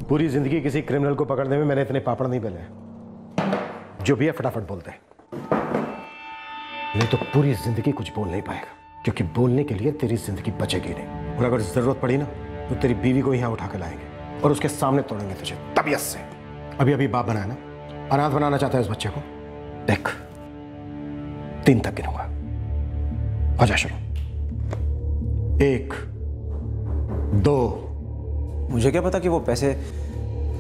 पूरी जिंदगी किसी क्रिमिनल को पकड़ने में मैंने इतने पापड़ नहीं बेले। जो भी है फटाफट बोलते हैं, नहीं तो पूरी जिंदगी कुछ बोल नहीं पाएगा। क्योंकि बोलने के लिए तेरी जिंदगी बचेगी नहीं। और अगर जरूरत पड़ी ना तो तेरी बीवी को यहाँ उठा के लाएंगे और उसके सामने तोड़ेंगे तुझे तबीयत से। अभी अभी बाप बनाया ना, अनाथ बनाना चाहता है इस बच्चे को। देख 3 तक गिनूंगा, आजा शुरू। 1 2। मुझे क्या पता कि वो पैसे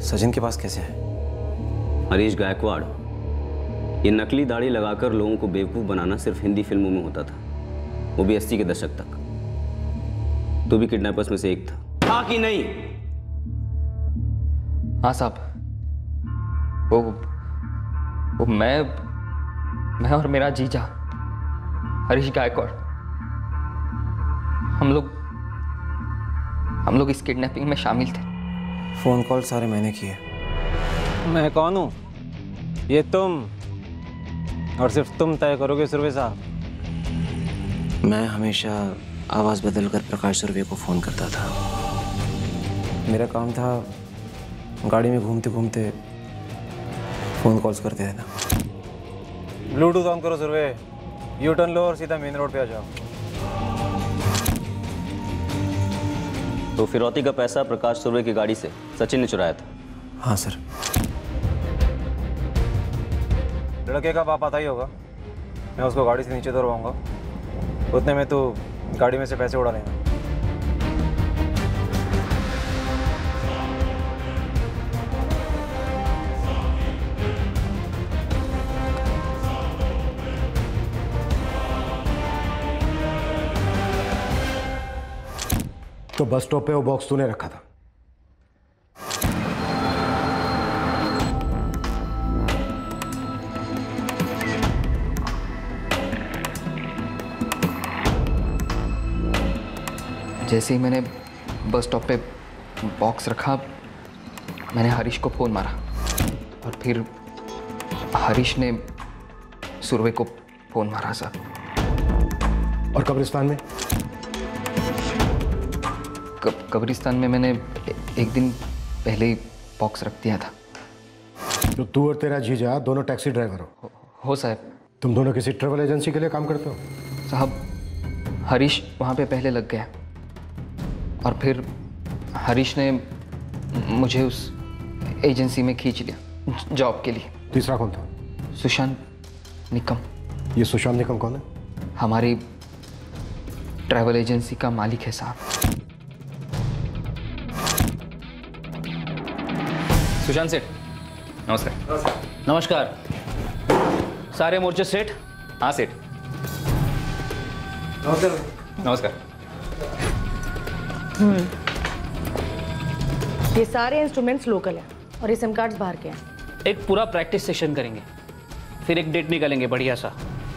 सचिन के पास कैसे हैं। हरीश गायकवाड़, ये नकली दाढ़ी लगाकर लोगों को बेवकूफ़ बनाना सिर्फ हिंदी फिल्मों में होता था, वो भी 80 के दशक तक। तू भी किडनैपर्स में से एक था, हाँ कि नहीं? हाँ साहब, वो मैं और मेरा जीजा हरीश गायकवाड़, हम लोग इस किडनैपिंग में शामिल थे। फ़ोन कॉल सारे मैंने किए। मैं कौन हूँ ये तुम, और सिर्फ तुम तय करोगे सुरवे साहब। मैं हमेशा आवाज़ बदलकर प्रकाश सुरवे को फ़ोन करता था। मेरा काम था गाड़ी में घूमते घूमते फ़ोन कॉल्स करते रहना। ब्लूटूथ ऑन करो सुरवे, यू टर्न लो और सीधा मेन रोड पे आ जाओ। तो फिरौती का पैसा प्रकाश सुरवे की गाड़ी से सचिन ने चुराया था? हाँ सर। लड़के का बाप आता ही होगा, मैं उसको गाड़ी से नीचे उतरवाऊंगा, उतने में तो गाड़ी में से पैसे उड़ा लेना। तो बस स्टॉप पे वो बॉक्स तूने रखा था? जैसे ही मैंने बस स्टॉप पे बॉक्स रखा, मैंने हरीश को फ़ोन मारा और फिर हरीश ने सुरवे को फ़ोन मारा साहब। और कब्रिस्तान में? कब्रिस्तान में मैंने एक दिन पहले ही बॉक्स रख दिया था। तो तू और तेरा जीजा दोनों टैक्सी ड्राइवर हो साहब। तुम दोनों किसी ट्रैवल एजेंसी के लिए काम करते हो? साहब हरीश वहाँ पे पहले लग गया और फिर हरीश ने मुझे उस एजेंसी में खींच लिया जॉब के लिए। तीसरा कौन था? सुशांत निकम। ये सुशांत निकम कौन है? हमारी ट्रैवल एजेंसी का मालिक है साहब। सुशांत सेठ, नमस्कार। नमस्कार। सारे मोर्चे सेठ? हाँ सेठ। नमस्कार। ये सारे इंस्ट्रूमेंट्स लोकल हैं और ये सिम कार्ड्स बाहर के हैं। एक पूरा प्रैक्टिस सेशन करेंगे, फिर एक डेट निकालेंगे बढ़िया सा।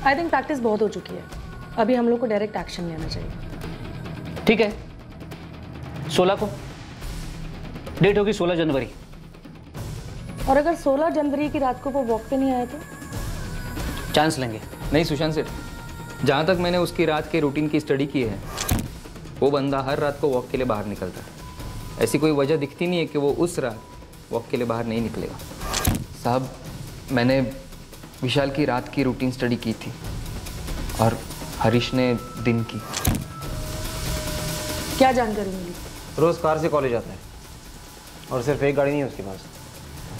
आई थिंक प्रैक्टिस बहुत हो चुकी है, अभी हम लोग को डायरेक्ट एक्शन लेना चाहिए। ठीक है, 16 को डेट होगी, 16 जनवरी। और अगर 16 जनवरी की रात को वो वॉक पे नहीं आया तो? चांस लेंगे। नहीं सुशांत सेठ, जहाँ तक मैंने उसकी रात के रूटीन की स्टडी की है, वो बंदा हर रात को वॉक के लिए बाहर निकलता है। ऐसी कोई वजह दिखती नहीं है कि वो उस रात वॉक के लिए बाहर नहीं निकलेगा। साहब मैंने विशाल की रात की रूटीन स्टडी की थी और हरीश ने दिन की। क्या जानकारी मिली? रोज़ कार से कॉलेज आता है और सिर्फ एक गाड़ी नहीं है उसके पास,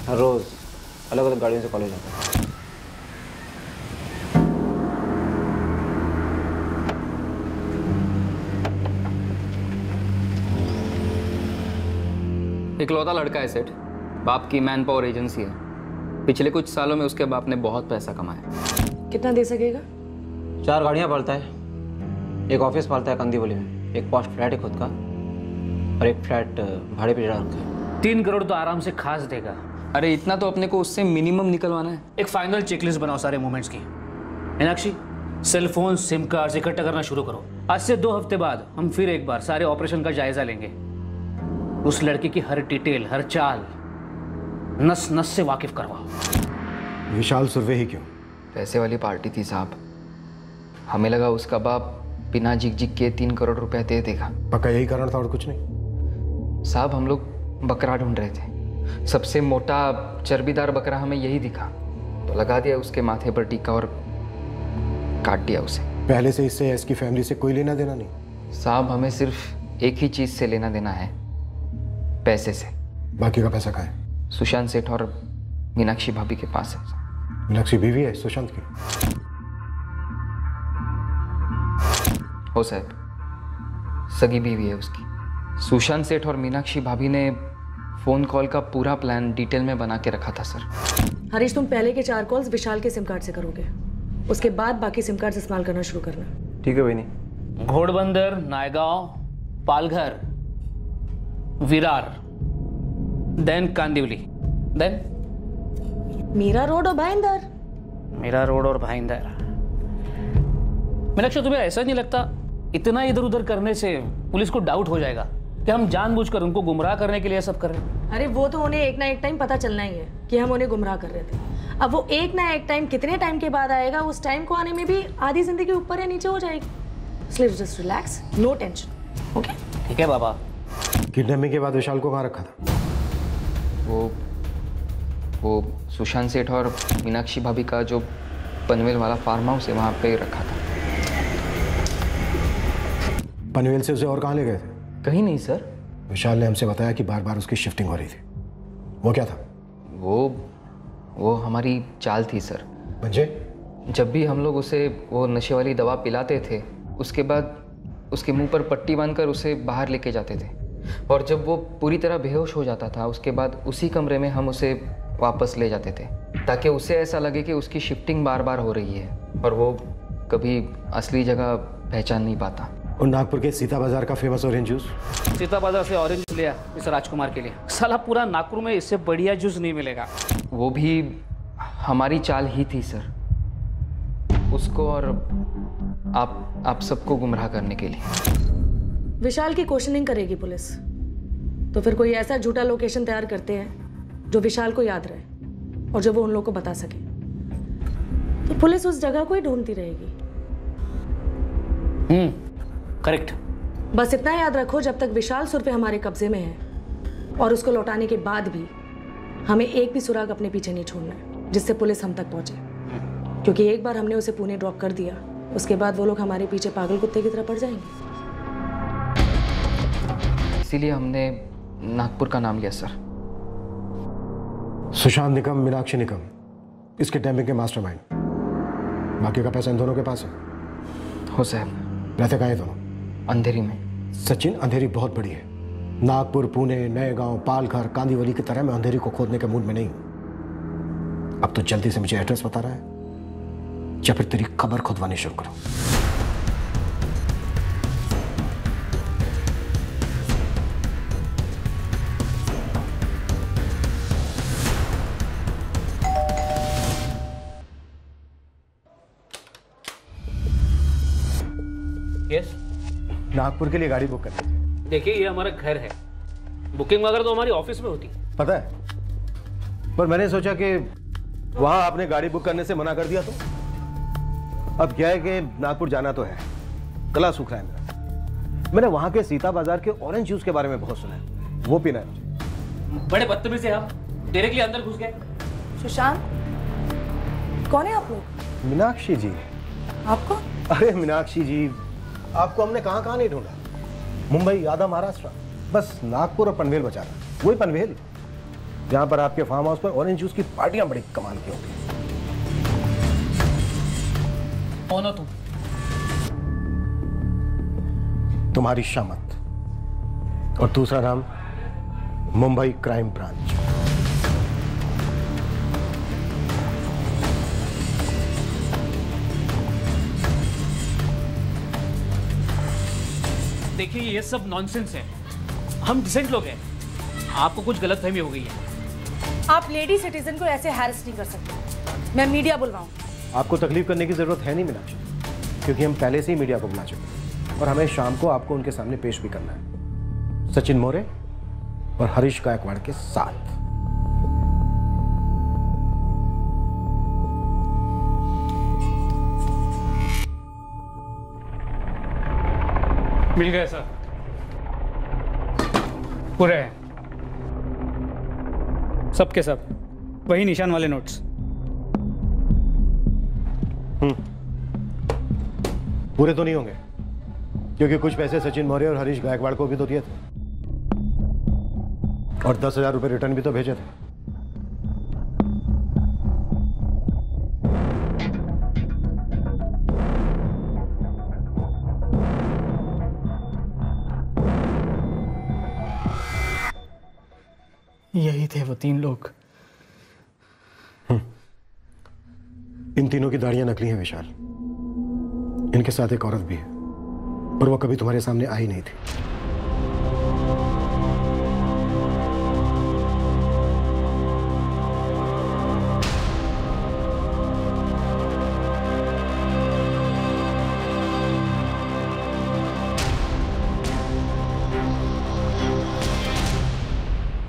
हर रोज़ अलग अलग गाड़ियों से कॉलेज आता है। इकलौता लड़का है सेठ, बाप की मैन पावर एजेंसी है। पिछले कुछ सालों में उसके बाप ने बहुत पैसा कमाया। कितना दे सकेगा? 4 गाड़ियाँ पालता है, एक ऑफिस पालता है कांदीवली में, एक पॉश फ्लैट है खुद का और एक फ्लैट भाड़े पे चढ़ा रखा है। 3 करोड़ तो आराम से खास देगा। अरे इतना तो अपने को उससे मिनिमम निकलवाना है। एक फाइनल चेकलिस्ट बनाओ सारे मूवमेंट्स की। मीनाक्षी, सेलफोन सिम कार्ड इकट्ठा करना शुरू करो। आज से 2 हफ्ते बाद हम फिर एक बार सारे ऑपरेशन का जायजा लेंगे। उस लड़के की हर डिटेल, हर चाल, नस नस से वाकिफ करवाओ। विशाल सुरवे ही क्यों? पैसे वाली पार्टी थी साहब, हमें लगा उसका बाप बिना झिक झिक के 3 करोड़ रुपया दे देगा। पक्का यही कारण था और कुछ नहीं? साहब हम लोग बकरा ढूंढ रहे थे, सबसे मोटा चर्बीदार बकरा हमें यही दिखा, तो लगा दिया उसके माथे पर टीका और काट दिया उसे। पहले से इससे इसकी फैमिली से कोई लेना देना नहीं? साहब हमें सिर्फ एक ही चीज से लेना देना है, पैसे से। बाकी का पैसा कहाँ है? सुशांत सेठ और मीनाक्षी भाभी के पास है। मीनाक्षी बीवी है सुशांत की? हो साहब, सगी बीवी है उसकी। सुशांत सेठ और मीनाक्षी भाभी ने फोन कॉल का पूरा प्लान डिटेल में बना के रखा था सर। हरीश, तुम पहले के 4 कॉल्स विशाल के सिम कार्ड से करोगे, उसके बाद बाकी सिम कार्ड इस्तेमाल करना शुरू करना। ठीक है भाई। नहीं Ghodbunder, Naigaon, Palghar, Virar, then Kandivali, then Mira road और भाईंदर। मीरा रोड और भाईंदर। मीनाक्षी, तुम्हें ऐसा नहीं लगता इतना इधर उधर करने से पुलिस को डाउट हो जाएगा कि हम जानबूझकर उनको गुमराह करने के लिए सब कर रहे हैं? अरे वो तो उन्हें एक ना एक टाइम पता चलना ही है कि हम उन्हें गुमराह कर रहे थे। अब वो एक ना एक टाइम कितने टाइम के बाद आएगा, उस टाइम को आने में भी आधी जिंदगी ऊपर या नीचे हो जाएगी। इसलिए just relax, no tension. Okay ठीक है बाबा। किडनैपिंग के बाद विशाल को कहाँ रखा था? वो सुशांत सेठ और मीनाक्षी भाभी का जो पनवेल वाला फार्म हाउस है वहाँ पे रखा था। पनवेल से उसे और कहाँ ले गए थे? कहीं नहीं सर। विशाल ने हमसे बताया कि बार बार उसकी शिफ्टिंग हो रही थी। वो क्या था? वो हमारी चाल थी सर। म्हणजे? जब भी हम लोग उसे वो नशे वाली दवा पिलाते थे, उसके बाद उसके मुंह पर पट्टी बांधकर उसे बाहर लेके जाते थे, और जब वो पूरी तरह बेहोश हो जाता था उसके बाद उसी कमरे में हम उसे वापस ले जाते थे, ताकि उसे ऐसा लगे कि उसकी शिफ्टिंग बार बार हो रही है और वो कभी असली जगह पहचान नहीं पाता। और नागपुर के सीता बाजार का फेमस ऑरेंज जूस? सीता बाजार से ऑरेंज लिया इस राजकुमार के लिए। साला पूरा नागपुर में इससे बढ़िया जूस नहीं मिलेगा। वो भी हमारी चाल ही थी सर, उसको और आप सबको गुमराह करने के लिए। विशाल की क्वेश्चनिंग करेगी पुलिस, तो फिर कोई ऐसा झूठा लोकेशन तैयार करते हैं जो विशाल को याद रहे और जो वो उन लोगों को बता सके, तो पुलिस उस जगह को ही ढूंढती रहेगी। करेक्ट। बस इतना याद रखो, जब तक विशाल सुरभि हमारे कब्जे में है और उसको लौटाने के बाद भी हमें एक भी सुराग अपने पीछे नहीं छोड़ना है जिससे पुलिस हम तक पहुंचे, क्योंकि एक बार हमने उसे पुणे ड्रॉप कर दिया, उसके बाद वो लोग हमारे पीछे पागल कुत्ते की तरह पड़ जाएंगे। इसीलिए हमने नागपुर का नाम लिया सर। सुशांत निकम, मीनाक्षी निकम इसके किडनैपिंग के मास्टरमाइंड। बाकी का पैसा इन दोनों के पास है। हो साहब। रहते कहाँ हैं दोनों? अंधेरी में। सचिन, अंधेरी बहुत बड़ी है। नागपुर, पुणे, नए गांव, पालघर, कांदीवली की तरह मैं अंधेरी को खोदने के मूड में नहीं हूं। अब तो जल्दी से मुझे एड्रेस बता रहा है या फिर तेरी खबर खुदवानी शुरू करो। यस। नागपुर के लिए गाड़ी बुक करनी थी। देखिए, ये हमारा घर है, बुकिंग वगैरह तो हमारी ऑफिस में होती। पता है, पर मैंने सोचा कि वहां आपने गाड़ी बुक करने से मना कर दिया तो अब क्या है कि नागपुर जाना तो है, गला सूख रहा है मेरा। मैंने वहां के सीता बाजार के ऑरेंज जूस के बारे में बहुत सुना है, वो पीना है मुझे। बड़े बदतमीज हैं आप, डायरेक्टली अंदर घुस गए। सुशांत, कौन है आप लोग? मीनाक्षी जी। आपको? अरे मीनाक्षी जी, आपको हमने कहां कहां नहीं ढूंढा। मुंबई, आधा महाराष्ट्र, बस नागपुर और पनवेल बचा रहा। वही पनवेल जहां पर आपके फार्म हाउस पर ऑरेंज जूस की पार्टियां बड़ी कमाल की होती हैं। कौन हो तुम? तुम्हारी शामत, और दूसरा नाम मुंबई क्राइम ब्रांच। देखिए, ये सब नॉनसेंस है। हम डिसेंट लोग हैं, आपको कुछ गलतफहमी हो गई है। आप लेडी सिटीजन को ऐसे हैरेस नहीं कर सकते। मैं मीडिया बुलवाऊं? आपको तकलीफ करने की जरूरत है नहीं मीनाक्षी, क्योंकि हम पहले से ही मीडिया को बुला चुके और हमें शाम को आपको उनके सामने पेश भी करना है, सचिन मोरे और हरीश गायकवाड़ के साथ। मिल गए सर, पूरे हैं सब के सब, वही निशान वाले नोट्स। पूरे तो नहीं होंगे, क्योंकि कुछ पैसे सचिन मौर्य और हरीश गायकवाड़ को भी तो दिए थे, और 10,000 रुपए रिटर्न भी तो भेजे थे। यही थे वो 3 लोग। इन तीनों की दाढ़ियां नकली हैं विशाल। इनके साथ एक औरत भी है, और वो कभी तुम्हारे सामने आई नहीं थी।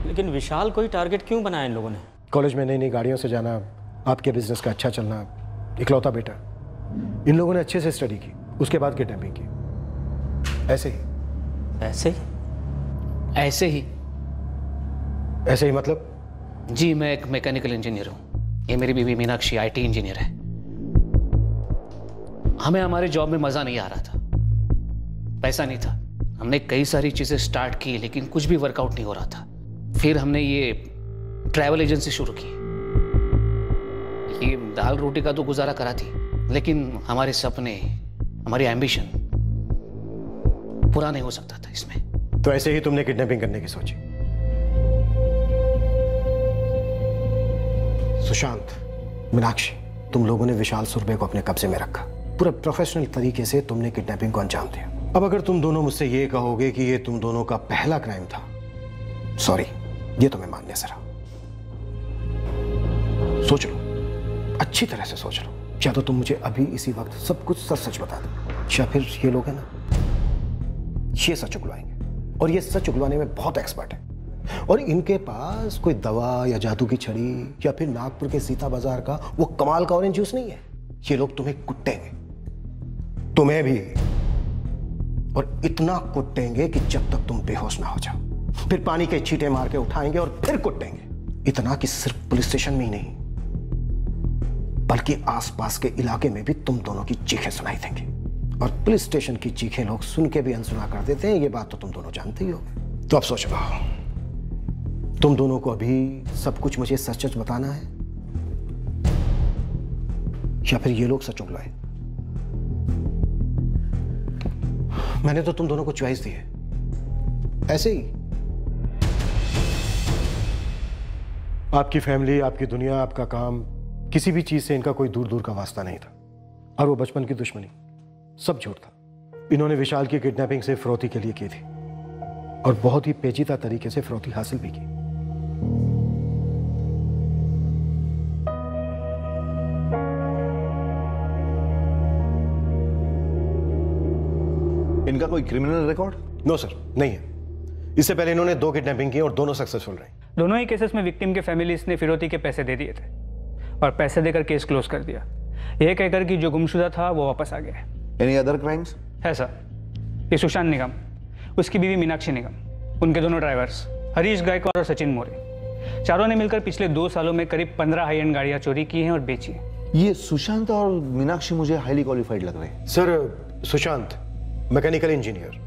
लेकिन विशाल को ही टारगेट क्यों बनाया इन लोगों ने? कॉलेज में नई नई गाड़ियों से जाना, आपके बिजनेस का अच्छा चलना, इकलौता बेटा। इन लोगों ने अच्छे से स्टडी की, उसके बाद किडनैपिंग की। ऐसे ही। ऐसे ही? ऐसे ही? ऐसे ही मतलब? जी, मैं एक मैकेनिकल इंजीनियर हूँ। ये मेरी बीवी मीनाक्षी आईटी इंजीनियर है। हमें हमारे जॉब में मजा नहीं आ रहा था, पैसा नहीं था। हमने कई सारी चीजें स्टार्ट की, लेकिन कुछ भी वर्कआउट नहीं हो रहा था। फिर हमने ये ट्रैवल एजेंसी शुरू की। ये दाल रोटी का तो गुजारा करा थी, लेकिन हमारे सपने, हमारी एम्बिशन पूरा नहीं हो सकता था इसमें। तो ऐसे ही तुमने किडनैपिंग करने की सोची? सुशांत, मीनाक्षी, तुम लोगों ने विशाल सुरभि को अपने कब्जे में रखा। पूरा प्रोफेशनल तरीके से तुमने किडनैपिंग को अंजाम दिया। अब अगर तुम दोनों मुझसे ये कहोगे कि ये तुम दोनों का पहला क्राइम था, सॉरी, ये तो मैं मानने से रहा। सोच लो, अच्छी तरह से सोच लो। या तो तुम मुझे अभी इसी वक्त सब कुछ सच सच बता दो, या फिर ये लोग हैं ना, ये सच उगलवाएंगे, और ये सच उगलवाने में बहुत एक्सपर्ट है। और इनके पास कोई दवा या जादू की छड़ी या फिर नागपुर के सीता बाजार का वो कमाल का ऑरेंज जूस नहीं है। ये लोग तुम्हें कुटेंगे, तुम्हें भी, और इतना कुटेंगे कि जब तक तुम बेहोश ना हो जाओ। फिर पानी के छींटे मार के उठाएंगे और फिर कुटेंगे। इतना कि सिर्फ पुलिस स्टेशन में ही नहीं, बल्कि आसपास के इलाके में भी तुम दोनों की चीखें सुनाई देंगी। और पुलिस स्टेशन की चीखें लोग सुन के भी अनसुना कर देते हैं, ये बात तो तुम दोनों जानते ही हो। तो अब सोच लो, तुम दोनों को अभी सब कुछ मुझे सच सच बताना है, या फिर ये लोग सच उगलाए? मैंने तो तुम दोनों को चॉइस दी है, ऐसे ही। आपकी फैमिली, आपकी दुनिया, आपका काम, किसी भी चीज से इनका कोई दूर दूर का वास्ता नहीं था। और वो बचपन की दुश्मनी, सब झूठ था। इन्होंने विशाल की किडनैपिंग से फिरौती के लिए की थी, और बहुत ही पेचीदा तरीके से फिरौती हासिल भी की। इनका कोई क्रिमिनल रिकॉर्ड? नो सर, नहीं है। इससे पहले इन्होंने 2 किडनैपिंग की और दोनों सक्सेसफुल रही। दोनों ही केसेस में विक्टिम के फैमिलीज ने फिरौती के पैसे दे दिए थे, और पैसे देकर केस क्लोज कर दिया, ये कहकर कि जो गुमशुदा था वो वापस आ गया। Any other crimes? है सर, ये सुशांत निगम, उसकी बीवी मीनाक्षी निगम, उनके दोनों ड्राइवर्स हरीश गायकवाड़ और सचिन मौर्य, चारों ने मिलकर पिछले 2 सालों में करीब 15 हाई एंड गाड़ियां चोरी की हैं और बेची हैं। ये सुशांत और मीनाक्षी मुझे हाईली क्वालिफाइड लग रहे हैं। Sir, Sushant mechanical engineer,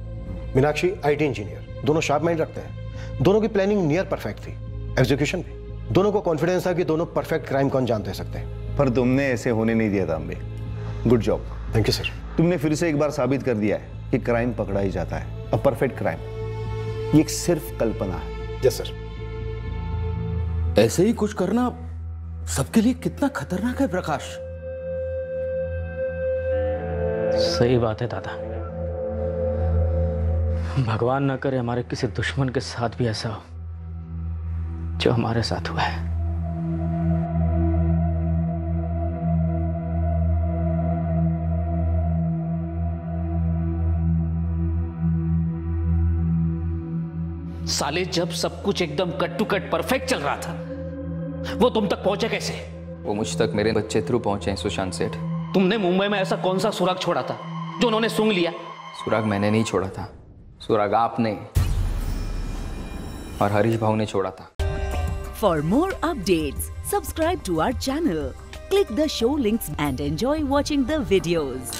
Meenakshi IT engineer, दोनों शार्प माइंड रखते हैं। दोनों की प्लानिंग नियर परफेक्ट थी, एग्जीक्यूशन भी। दोनों को कॉन्फिडेंस था कि दोनों परफेक्ट क्राइम को अंजाम दे सकते हैं। पर तुमने ऐसे होने नहीं दिया तांबे। Good job. Thank you sir. तुमने फिर से एक बार साबित कर दिया है कि क्राइम पकड़ा ही जाता है। अ परफेक्ट क्राइम ये एक सिर्फ कल्पना है। Yes sir. ऐसे ही कुछ करना सबके लिए कितना खतरनाक है प्रकाश। सही बात है दादा, भगवान ना करे हमारे किसी दुश्मन के साथ भी ऐसा हो जो हमारे साथ हुआ है। साले, जब सब कुछ एकदम कट टू कट परफेक्ट चल रहा था, वो तुम तक पहुंचे कैसे? वो मुझ तक मेरे बच्चे थ्रू पहुंचे हैं सुशांत सेठ। तुमने मुंबई में ऐसा कौन सा सुराग छोड़ा था जो उन्होंने सूंघ लिया? सुराग मैंने नहीं छोड़ा था, सुराग आपने और हरीश भाऊ ने छोड़ा था। For more updates, subscribe to our channel, click the show links and enjoy watching the videos.